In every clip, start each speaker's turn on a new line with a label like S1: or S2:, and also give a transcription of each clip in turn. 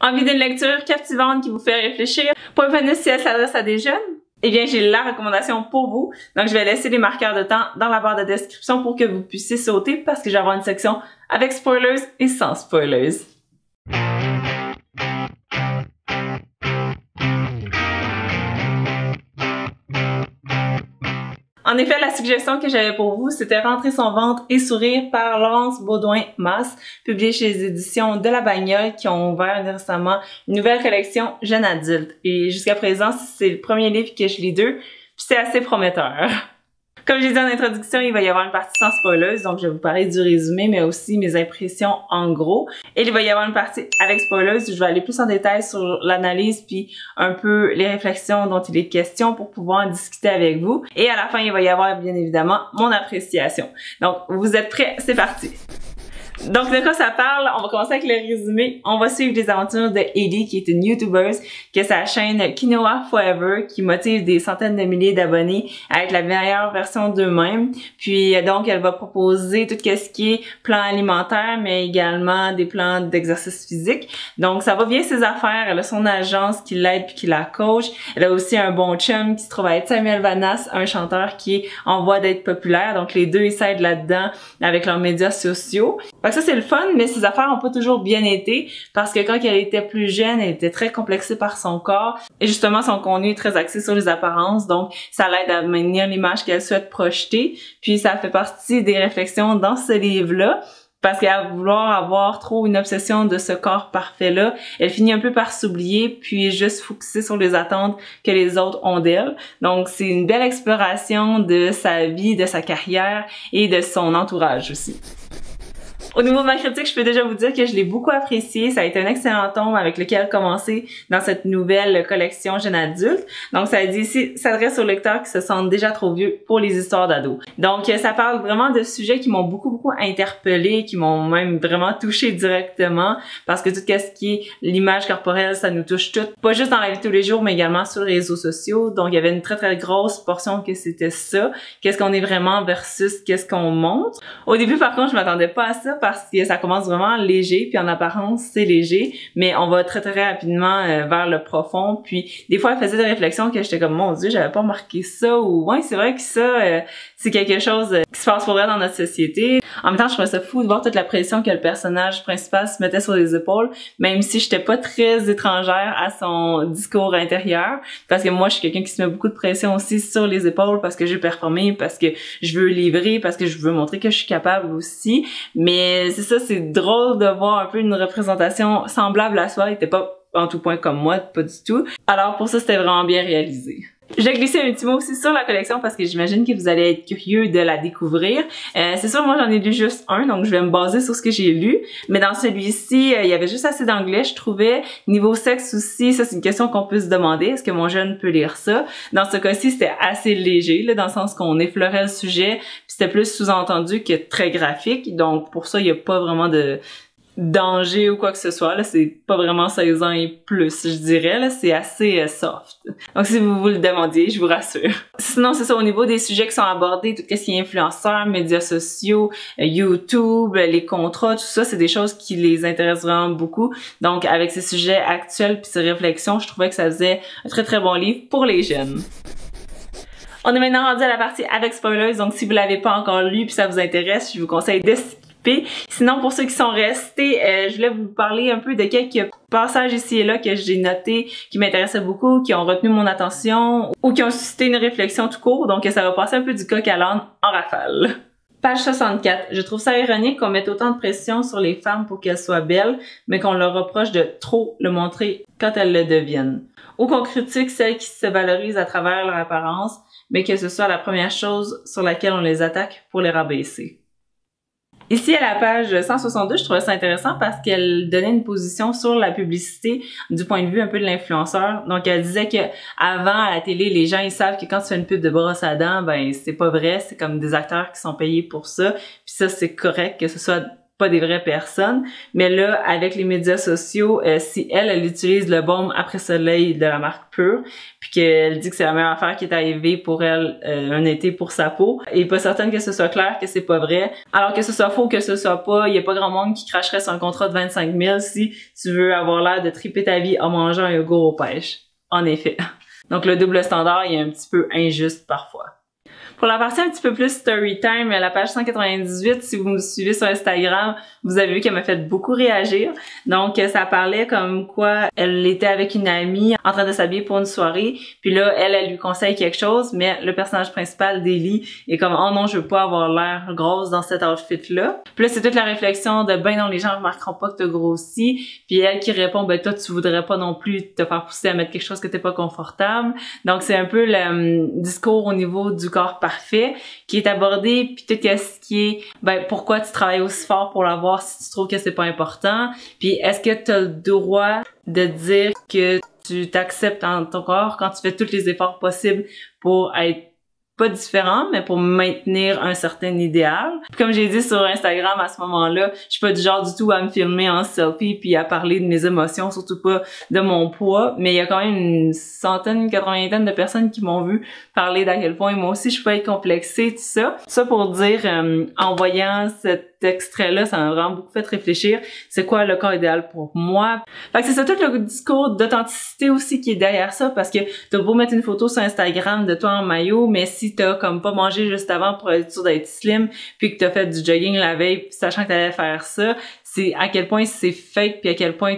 S1: Envie d'une lecture captivante qui vous fait réfléchir? Point bonus si elle s'adresse à des jeunes? Eh bien, j'ai la recommandation pour vous. Donc, je vais laisser les marqueurs de temps dans la barre de description pour que vous puissiez sauter parce que je vais avoir une section avec spoilers et sans spoilers. En effet, la suggestion que j'avais pour vous, c'était Rentrer son ventre et sourire par Laurence Baudouin-Masse, publiée chez les éditions de La Bagnole, qui ont ouvert récemment une nouvelle collection jeune adulte. Et jusqu'à présent, c'est le premier livre que je lis d'eux, puis c'est assez prometteur. Comme j'ai dit en introduction, il va y avoir une partie sans spoilers, donc je vais vous parler du résumé, mais aussi mes impressions en gros. Et il va y avoir une partie avec spoilers où je vais aller plus en détail sur l'analyse puis un peu les réflexions dont il est question pour pouvoir en discuter avec vous. Et à la fin, il va y avoir bien évidemment mon appréciation. Donc, vous êtes prêts? C'est parti! Donc, de quoi ça parle? On va commencer avec le résumé. On va suivre les aventures de Hailey, qui est une YouTuber, qui a sa chaîne Quinoa Forever, qui motive des centaines de milliers d'abonnés à être la meilleure version d'eux-mêmes. Puis, donc, elle va proposer tout ce qui est plan alimentaire, mais également des plans d'exercice physique. Donc, ça va bien ses affaires. Elle a son agence qui l'aide puis qui la coach. Elle a aussi un bon chum qui se trouve à être Samuel Vanas, un chanteur qui est en voie d'être populaire. Donc, les deux, ils s'aident là-dedans avec leurs médias sociaux. Fait que ça, c'est le fun, mais ses affaires n'ont pas toujours bien été parce que quand elle était plus jeune, elle était très complexée par son corps et justement, son contenu est très axé sur les apparences, donc ça l'aide à maintenir l'image qu'elle souhaite projeter. Puis ça fait partie des réflexions dans ce livre-là. Parce qu'à vouloir avoir trop une obsession de ce corps parfait-là, elle finit un peu par s'oublier puis juste focusser sur les attentes que les autres ont d'elle. Donc, c'est une belle exploration de sa vie, de sa carrière et de son entourage aussi. Au niveau de ma critique, je peux déjà vous dire que je l'ai beaucoup apprécié. Ça a été un excellent tome avec lequel commencer dans cette nouvelle collection jeune adulte. Donc, ça dit ici, s'adresse aux lecteurs qui se sentent déjà trop vieux pour les histoires d'ados. Donc, ça parle vraiment de sujets qui m'ont beaucoup interpellée, qui m'ont même vraiment touchée directement parce que tout ce qui est l'image corporelle, ça nous touche toutes. Pas juste dans la vie de tous les jours, mais également sur les réseaux sociaux. Donc, il y avait une très grosse portion que c'était ça. Qu'est-ce qu'on est vraiment versus qu'est-ce qu'on montre. Au début, par contre, je m'attendais pas à ça parce que ça commence vraiment léger, puis en apparence, c'est léger, mais on va très rapidement vers le profond, puis des fois, elle faisait des réflexions que j'étais comme, mon Dieu, j'avais pas remarqué ça, ou ouais, c'est vrai que ça, c'est quelque chose qui se passe pour vrai dans notre société. En même temps, je trouvais ça fou de voir toute la pression que le personnage principal se mettait sur les épaules, même si j'étais pas très étrangère à son discours intérieur, parce que moi, je suis quelqu'un qui se met beaucoup de pression aussi sur les épaules parce que je veux performer, parce que je veux livrer, parce que je veux montrer que je suis capable aussi, mais c'est ça, c'est drôle de voir un peu une représentation semblable à soi. Il était pas en tout point comme moi, pas du tout. Alors pour ça, c'était vraiment bien réalisé. Je vais glisser un petit mot aussi sur la collection parce que j'imagine que vous allez être curieux de la découvrir. C'est sûr, moi j'en ai lu juste un, donc je vais me baser sur ce que j'ai lu. Mais dans celui-ci, il y avait juste assez d'anglais, je trouvais. Niveau sexe aussi, ça c'est une question qu'on peut se demander. Est-ce que mon jeune peut lire ça? Dans ce cas-ci, c'était assez léger, là, dans le sens qu'on effleurait le sujet, puis c'était plus sous-entendu que très graphique. Donc pour ça, il n'y a pas vraiment de danger ou quoi que ce soit, là, c'est pas vraiment 16 ans et plus, je dirais, là, c'est assez soft. Donc si vous vous le demandiez, je vous rassure. Sinon, c'est ça, au niveau des sujets qui sont abordés, tout ce qui est influenceurs, médias sociaux, YouTube, les contrats, tout ça, c'est des choses qui les intéressent vraiment beaucoup. Donc avec ces sujets actuels puis ces réflexions, je trouvais que ça faisait un très bon livre pour les jeunes. On est maintenant rendu à la partie avec spoilers, donc si vous l'avez pas encore lu puis ça vous intéresse, je vous conseille de Sinon, pour ceux qui sont restés, je voulais vous parler un peu de quelques passages ici et là que j'ai notés, qui m'intéressaient beaucoup, qui ont retenu mon attention ou qui ont suscité une réflexion tout court. Donc, ça va passer un peu du coq à l'âne en rafale. Page 64. Je trouve ça ironique qu'on mette autant de pression sur les femmes pour qu'elles soient belles, mais qu'on leur reproche de trop le montrer quand elles le deviennent. Ou qu'on critique celles qui se valorisent à travers leur apparence, mais que ce soit la première chose sur laquelle on les attaque pour les rabaisser. Ici, à la page 162, je trouvais ça intéressant parce qu'elle donnait une position sur la publicité du point de vue un peu de l'influenceur. Donc, elle disait que avant à la télé, les gens, ils savent que quand tu fais une pub de brosse à dents, ben, c'est pas vrai. C'est comme des acteurs qui sont payés pour ça. Puis ça, c'est correct que ce soit pas des vraies personnes. Mais là, avec les médias sociaux, si elle utilise le baume après soleil de la marque Pure, puis qu'elle dit que c'est la meilleure affaire qui est arrivée pour elle un été pour sa peau, et pas certaine que ce soit clair que c'est pas vrai. Alors que ce soit faux, que ce soit pas, il y a pas grand monde qui cracherait sur un contrat de 25 000 si tu veux avoir l'air de triper ta vie en mangeant un yogourt aux pêches. En effet. Donc le double standard, il est un petit peu injuste parfois. Pour la partie un petit peu plus story time, la page 198, si vous me suivez sur Instagram, vous avez vu qu'elle m'a fait beaucoup réagir. Donc, ça parlait comme quoi elle était avec une amie en train de s'habiller pour une soirée. Puis là, elle lui conseille quelque chose, mais le personnage principal, Daily, est comme « Oh non, je veux pas avoir l'air grosse dans cet outfit-là. » Puis là, c'est toute la réflexion de « Ben non, les gens remarqueront pas que t'as grossi. » Puis elle qui répond « Ben toi, tu voudrais pas non plus te faire pousser à mettre quelque chose que t'es pas confortable. » Donc, c'est un peu le discours au niveau du corps parfait qui est abordé, puis tout ce qui est ben pourquoi tu travailles aussi fort pour l'avoir si tu trouves que c'est pas important, puis est-ce que tu as le droit de dire que tu t'acceptes dans ton corps quand tu fais tous les efforts possibles pour être pas différent, mais pour maintenir un certain idéal. Puis comme j'ai dit sur Instagram à ce moment-là, je suis pas du genre du tout à me filmer en selfie puis à parler de mes émotions, surtout pas de mon poids, mais il y a quand même une centaine, une quatre-vingtaine de personnes qui m'ont vu parler d'à quel point moi aussi je peux être complexée, tout ça. Ça pour dire, en voyant cet extrait-là, ça m'a vraiment beaucoup fait réfléchir. C'est quoi le corps idéal pour moi? Fait que c'est ça tout le discours d'authenticité aussi qui est derrière ça, parce que t'as beau mettre une photo sur Instagram de toi en maillot, mais si t'as comme pas mangé juste avant pour être sûr d'être slim, puis que t'as fait du jogging la veille, sachant que t'allais faire ça, c'est à quel point c'est fake, puis à quel point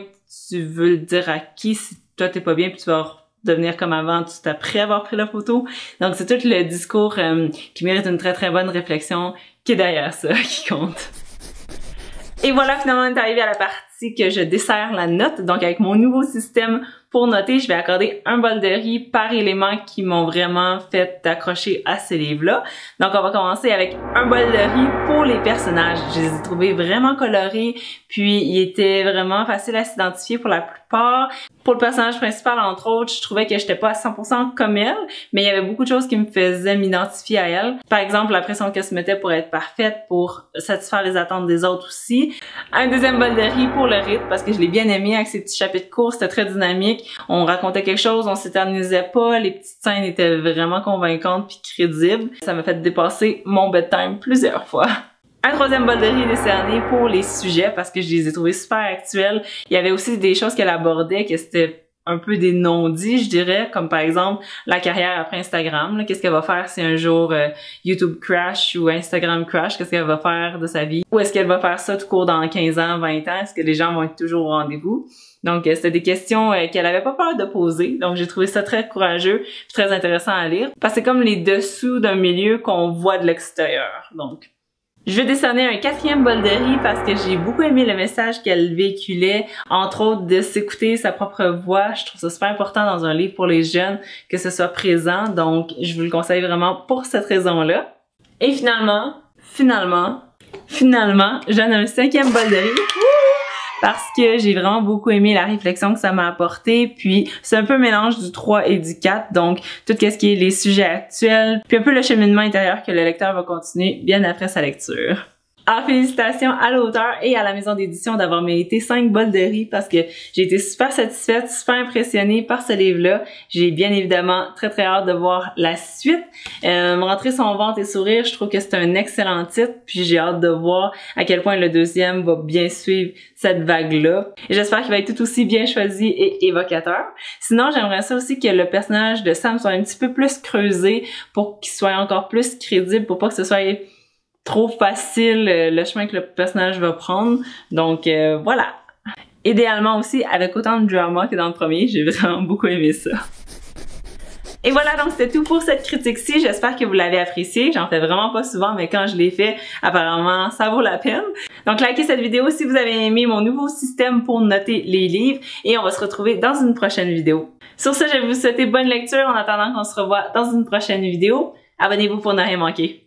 S1: tu veux le dire à qui si toi t'es pas bien, puis tu vas devenir comme avant tout après avoir pris la photo. Donc c'est tout le discours qui mérite une très très bonne réflexion qui est derrière ça qui compte. Et voilà, finalement on est arrivé à la partie que je desserre la note. Donc avec mon nouveau système pour noter, je vais accorder un bol de riz par élément qui m'ont vraiment fait accrocher à ce livre-là. Donc on va commencer avec un bol de riz pour les personnages. Je les ai trouvés vraiment colorés, puis ils étaient vraiment faciles à s'identifier pour la plupart. Pour le personnage principal, entre autres, je trouvais que j'étais pas à 100% comme elle, mais il y avait beaucoup de choses qui me faisaient m'identifier à elle. Par exemple, la pression qu'elle se mettait pour être parfaite, pour satisfaire les attentes des autres aussi. Un deuxième bol de riz pour le rythme, parce que je l'ai bien aimé avec ces petits chapitres courts, c'était très dynamique. On racontait quelque chose, on s'éternisait pas, les petites scènes étaient vraiment convaincantes puis crédibles. Ça m'a fait dépasser mon bedtime plusieurs fois. Un troisième bol de riz décerné pour les sujets parce que je les ai trouvés super actuels. Il y avait aussi des choses qu'elle abordait que c'était un peu des non-dits, je dirais, comme par exemple la carrière après Instagram. Qu'est-ce qu'elle va faire si un jour YouTube crash ou Instagram crash? Qu'est-ce qu'elle va faire de sa vie? Ou est-ce qu'elle va faire ça tout court dans 15 ans, 20 ans? Est-ce que les gens vont être toujours au rendez-vous? Donc, c'était des questions qu'elle avait pas peur de poser. Donc, j'ai trouvé ça très courageux et très intéressant à lire. Parce que c'est comme les dessous d'un milieu qu'on voit de l'extérieur. Donc, je vais décerner un quatrième bol de riz parce que j'ai beaucoup aimé le message qu'elle véhiculait, entre autres de s'écouter sa propre voix. Je trouve ça super important dans un livre pour les jeunes que ce soit présent, donc je vous le conseille vraiment pour cette raison-là. Et finalement, je donne un cinquième bol de riz. Parce que j'ai vraiment beaucoup aimé la réflexion que ça m'a apporté, puis c'est un peu un mélange du 3 et du 4, donc tout ce qui est les sujets actuels, puis un peu le cheminement intérieur que le lecteur va continuer bien après sa lecture. Alors félicitations à l'auteur et à la maison d'édition d'avoir mérité 5 bols de riz parce que j'ai été super satisfaite, super impressionnée par ce livre-là. J'ai bien évidemment très hâte de voir la suite. Rentrer son ventre et sourire, je trouve que c'est un excellent titre, puis j'ai hâte de voir à quel point le deuxième va bien suivre cette vague-là. Et j'espère qu'il va être tout aussi bien choisi et évocateur. Sinon, j'aimerais ça aussi que le personnage de Sam soit un petit peu plus creusé pour qu'il soit encore plus crédible, pour pas que ce soit trop facile le chemin que le personnage va prendre. Donc voilà. Idéalement aussi avec autant de drama que dans le premier, j'ai vraiment beaucoup aimé ça. Et voilà, donc c'était tout pour cette critique-ci. J'espère que vous l'avez apprécié. J'en fais vraiment pas souvent, mais quand je l'ai fait, apparemment, ça vaut la peine. Donc likez cette vidéo si vous avez aimé mon nouveau système pour noter les livres et on va se retrouver dans une prochaine vidéo. Sur ce, je vais vous souhaiter bonne lecture en attendant qu'on se revoie dans une prochaine vidéo. Abonnez-vous pour ne rien manquer.